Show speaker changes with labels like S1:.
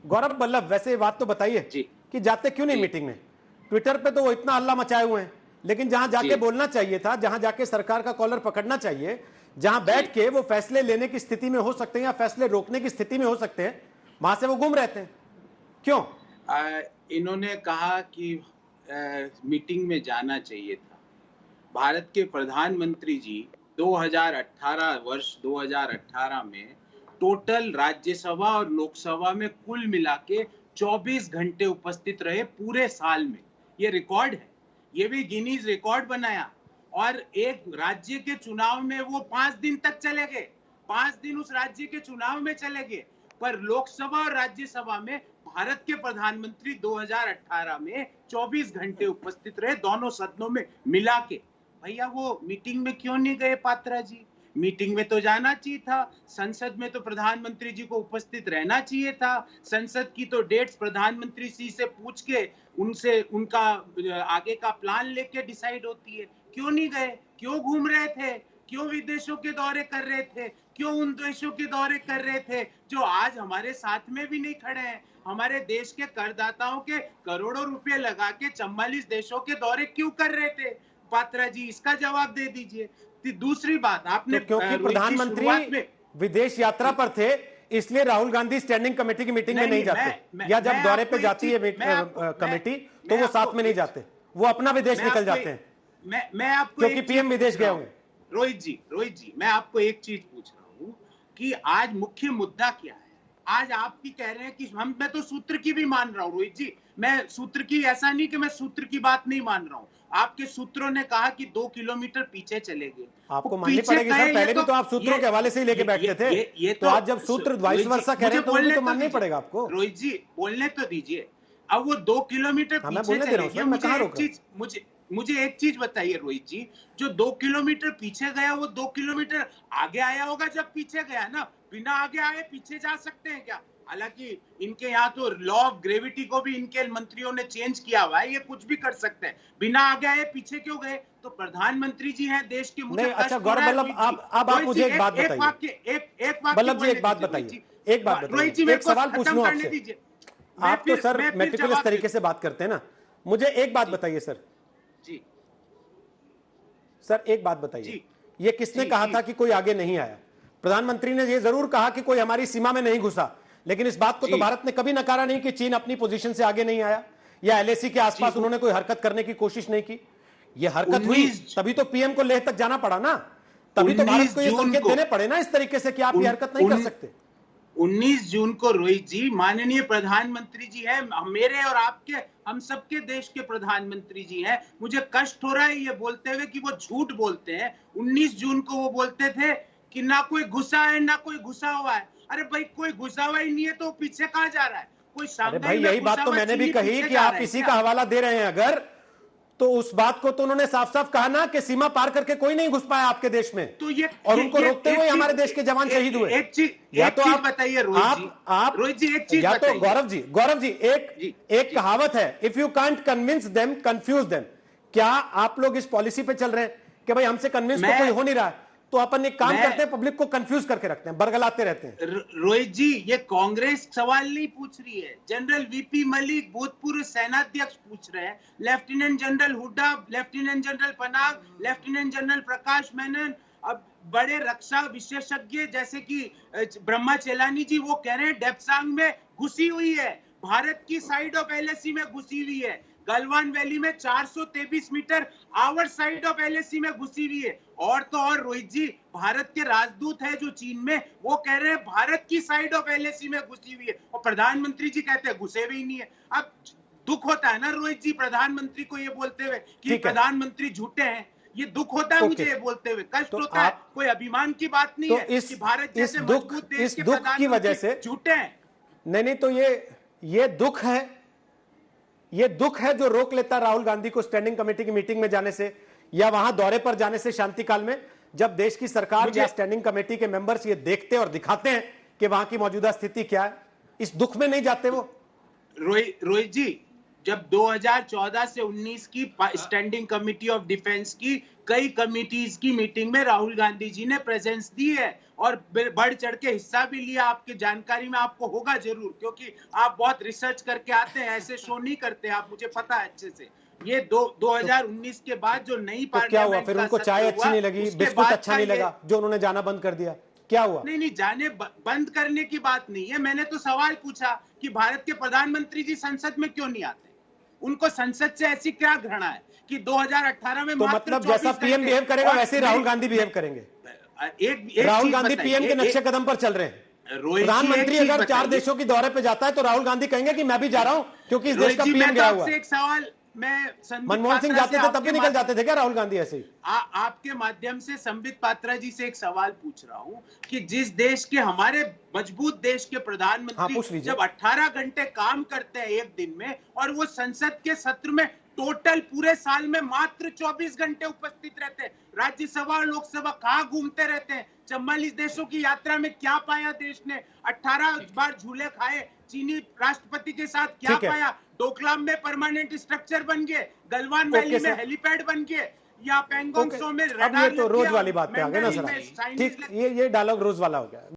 S1: गौरव वल्लभ, वैसे ये बात तो बताइए कि जाते क्यों नहीं मीटिंग में? ट्विटर पे तो वो इतना हल्ला मचाए हुए हैं, लेकिन जहां जाके बोलना चाहिए था, जहां जाके सरकार का कॉलर पकड़ना चाहिए, जहां बैठ के वो फैसले लेने की स्थिति में हो सकते हैं या फैसले रोकने की स्थिति में हो सकते हैं, वहां से वो गुम रहते हैं। क्यों?
S2: इन्होंने कहा कि मीटिंग में जाना चाहिए था। भारत के प्रधानमंत्री जी 2018 वर्ष 2018 में टोटल राज्यसभा और लोकसभा में कुल मिला के 24 घंटे उपस्थित रहे पूरे साल में। ये रिकॉर्ड है, ये भी गिनीज रिकॉर्ड बनाया। और एक राज्य के चुनाव में वो 5 दिन तक चले गए, 5 दिन उस राज्य के चुनाव में चले गए। पर लोकसभा और राज्यसभा में भारत के प्रधानमंत्री 2018 में 24 घंटे उपस्थित रहे, दोनों सदनों में मिला के। भैया वो मीटिंग में क्यों नहीं गए पात्रा जी? मीटिंग में तो जाना चाहिए था। संसद में तो प्रधानमंत्री जी को उपस्थित रहना चाहिए था। संसद की तो डेट्स प्रधानमंत्री जी से पूछ के उनसे उनका आगे का प्लान लेके डिसाइड होती है। क्यों नहीं गए? क्यों घूम रहे थे? क्यों विदेशों के दौरे कर रहे थे? क्यों उन देशों के दौरे कर रहे थे जो आज हमारे साथ में भी नहीं खड़े हैं? हमारे देश के करदाताओं के करोड़ों रुपए लगा के 44 देशों के दौरे क्यों कर रहे थे? पात्रा जी, इसका जवाब दे दीजिए। दूसरी बात, आपने
S1: तो क्योंकि प्रधानमंत्री विदेश यात्रा पर थे, इसलिए राहुल गांधी स्टैंडिंग कमेटी की मीटिंग में नहीं जाते, या जब दौरे पे जाती है कमेटी तो वो साथ में नहीं जाते, वो अपना विदेश निकल जाते हैं।
S2: मैं आपको
S1: क्योंकि पीएम विदेश गए होंगे।
S2: रोहित जी, मैं आपको एक चीज पूछ रहा हूँ कि आज मुख्य मुद्दा क्या है? आज आप भी कह रहे हैं कि मैं तो सूत्र की भी मान रहा हूँ रोहित जी, मैं सूत्र की, ऐसा नहीं कि मैं सूत्र की बात नहीं मान रहा हूँ। आपके सूत्रों ने कहा कि 2 किलोमीटर पीछे चले गए।
S1: आपको माननी पड़ेगी सर, पहले भी तो आप सूत्रों के हवाले से ही लेके बैठते थे। ये तो आज जब सूत्र वाइस वर्सा कह रहे हैं तो मानना ही पड़ेगा आपको।
S2: रोहित जी बोलने तो दीजिए। अब वो 2 किलोमीटर पीछे चले गए। मुझे एक चीज बताइए रोहित जी, जो 2 किलोमीटर पीछे गया वो 2 किलोमीटर आगे आया होगा जब पीछे गया ना? बिना आगे आए पीछे जा सकते हैं क्या? हालांकि इनके यहाँ तो लॉ ऑफ ग्रेविटी को भी इनके मंत्रियों ने चेंज किया हुआ है, ये कुछ भी कर सकते हैं। बिना आगे आए पीछे क्यों गए? तो प्रधानमंत्री जी हैं देश के। मुझे
S1: अच्छा गौरव वल्लभ, आप मुझे एक बात बताइए। वल्लभ जी एक बात बताइए, एक बात बताइए, एक सवाल पूछ लूं आपसे। आप तो सर मेटिकुलस तरीके से बात करते हैं ना, मुझे एक बात बताइए सर।
S2: जी
S1: सर एक बात बताइए, ये किसने कहा था कि कोई आगे नहीं आया? प्रधानमंत्री ने ये जरूर कहा कि कोई हमारी सीमा में नहीं घुसा, लेकिन इस बात को तो भारत ने कभी नकारा नहीं कि चीन अपनी पोजीशन से आगे नहीं आया, या एलएसी के आसपास उन्होंने कोई हरकत करने की कोशिश नहीं की। ये हरकत हुई तभी तो पीएम को लेह तक जाना पड़ा ना, तभी तो भारत को ये संकेत देने पड़े ना इस तरीके से कि आप ये हरकत नहीं कर सकते।
S2: 19 जून को रोहित जी, माननीय प्रधानमंत्री जी हैं, मेरे और आपके, हम सबके देश के प्रधानमंत्री जी हैं। मुझे कष्ट हो रहा है ये बोलते हुए कि वो झूठ बोलते हैं। 19 जून को वो बोलते थे कि ना कोई घुसा है ना कोई घुसा हुआ है। अरे भाई, कोई घुसा हुआ ही नहीं है तो पीछे कहां जा रहा है? कोई
S1: भाई यही बात तो मैंने भी कही कि आप इसी का हवाला दे रहे हैं अगर, तो उस बात को तो उन्होंने साफ साफ कहा ना कि सीमा पार करके कोई नहीं घुस पाया आपके देश में, तो ये और उनको रोकते हुए हमारे देश के जवान शहीद हुए।
S2: एक चीज बताइए रोहित जी, एक चीज
S1: या तो गौरव जी एक कहावत है, if you can't convince them confuse them. क्या आप लोग इस पॉलिसी पे चल रहे हैं कि भाई हमसे कन्विंस तो कोई हो नहीं रहा है, तो अपन एक काम करते हैं, पब्लिक को कंफ्यूज करके रखते हैं, बरगलाते रहते हैं।
S2: रोहित जी, ये कांग्रेस सवाल नहीं पूछ रही है, जनरल वीपी मलिक भूतपूर्व सेनाध्यक्ष पूछ रहे हैं, lieutenant general Hooda, lieutenant general Panag, lieutenant general Prakash Menon, अब बड़े रक्षा विशेषज्ञ जैसे कि ब्रह्मा चेलानी जी, वो कह रहे हैं डेप्सांग में घुसी हुई है, भारत की साइड ऑफ एलएसी में घुसी हुई है, गलवान वैली में 423 metre our side of LAC में घुसी हुई है। और तो और रोहित जी, भारत के राजदूत है जो चीन में, वो कह रहे हैं भारत की साइड ऑफ एलएसी में घुसी हुई है, और प्रधानमंत्री जी कहते हैं घुसे भी नहीं है। अब दुख होता है ना रोहित जी प्रधानमंत्री को ये बोलते हुए कि प्रधानमंत्री झूठे हैं, ये दुख होता है मुझे ये बोलते हुए, कष्ट होता है, कोई अभिमान की बात नहीं है कि भारत जैसे मजबूत देश के प्रधानमंत्री झूठे हैं।
S1: नहीं, तो ये दुख है, ये दुख है जो रोक लेता राहुल गांधी को स्टैंडिंग कमेटी की मीटिंग में जाने से या वहां दौरे पर जाने से शांति काल में, जब देश की सरकार या स्टैंडिंग कमेटी के मेंबर्स ये देखते और दिखाते हैं कि वहां की मौजूदा स्थिति क्या है, इस दुख में नहीं जाते वो।
S2: रोहित जी, जब 2014 से 19 की स्टैंडिंग कमिटी ऑफ डिफेंस की कई कमिटीज की मीटिंग में राहुल गांधी जी ने प्रेजेंस दी है और बढ़ चढ़ के हिस्सा भी लिया। आपकी जानकारी में आपको होगा जरूर, क्योंकि आप बहुत रिसर्च करके आते हैं, ऐसे शो नहीं करते आप, मुझे पता है अच्छे से। ये 2019 के बाद जो नई
S1: तो क्या हुआ
S2: पार्लियामेंट
S1: फिर?
S2: का
S1: उनको
S2: सत्र
S1: चाय अच्छी
S2: हुआ,
S1: नहीं लगी,
S2: उसके
S1: बिस्कुट
S2: बाद
S1: अच्छा
S2: का
S1: नहीं
S2: ये-
S1: लगा जो उन्होंने जाना बंद कर दिया? क्या हुआ?
S2: नहीं जाने बंद करने की बात नहीं है। मैंने तो सवाल पूछा कि भारत के प्रधानमंत्री जी संसद में क्यों नहीं आते, उनको संसद से ऐसी क्या घृणा है कि 2018 में
S1: तो
S2: मात्र
S1: मतलब
S2: 24
S1: जैसा पीएम
S2: घंटे।
S1: बिहेव करेगा
S2: और
S1: वैसे ही राहुल गांधी बिहेव करेंगे?
S2: एक
S1: राहुल
S2: चीज
S1: गांधी
S2: बताइए,
S1: पीएम के नक्शे कदम पर चल रहे हैं।
S2: रोहित जी,
S1: प्रधानमंत्री
S2: एक चीज
S1: अगर 4
S2: बताइए।
S1: देशों के दौरे पे जाता है तो राहुल गांधी कहेंगे कि मैं भी जा रहा हूं क्योंकि इस देश
S2: रोहित
S1: का
S2: जी,
S1: पीएम
S2: मैं तो
S1: गया हुआ
S2: आपसे
S1: है।
S2: एक सवाल, मैं संबित
S1: मनमोहन सिंह
S2: पात्रा
S1: जाते
S2: से
S1: थे तब भी
S2: आपके
S1: निकल जाते थे क्या राहुल गांधी ऐसे ही?
S2: आपके माध्यम से संबित पात्रा जी से एक सवाल पूछ रहा हूं कि जिस देश के, हमारे मजबूत देश के
S1: हाँ,
S2: प्रधानमंत्री
S1: पूछ लीजिए।
S2: जब 18 घंटे काम करते हैं एक दिन में, और वो संसद के सत्र में टोटल पूरे साल में मात्र 24 घंटे उपस्थित रहते हैं, राज्यसभा और लोकसभा कहां घूमते रहते हैं, 44 देशों की यात्रा में क्या पाया देश ने, 18 बार झूले खाए, चीनी राष्ट्रपति के साथ क्या
S1: ठीक है।
S2: पाया, डोकलाम में परमानेंट स्ट्रक्चर बन गए, गलवान
S1: ओके
S2: वैली में
S1: सर।
S2: हेलीपैड बन गए, या पेंगोंग
S1: ओके,
S2: सो में
S1: अब ये
S2: रडार
S1: तो
S2: लग
S1: रोज
S2: गया,
S1: वाली बात पे आ गए ना
S2: मैंडारिन
S1: सर
S2: में
S1: आप।
S2: चाइनीज
S1: ठीक, ये डायलॉग रोज वाला हो गया।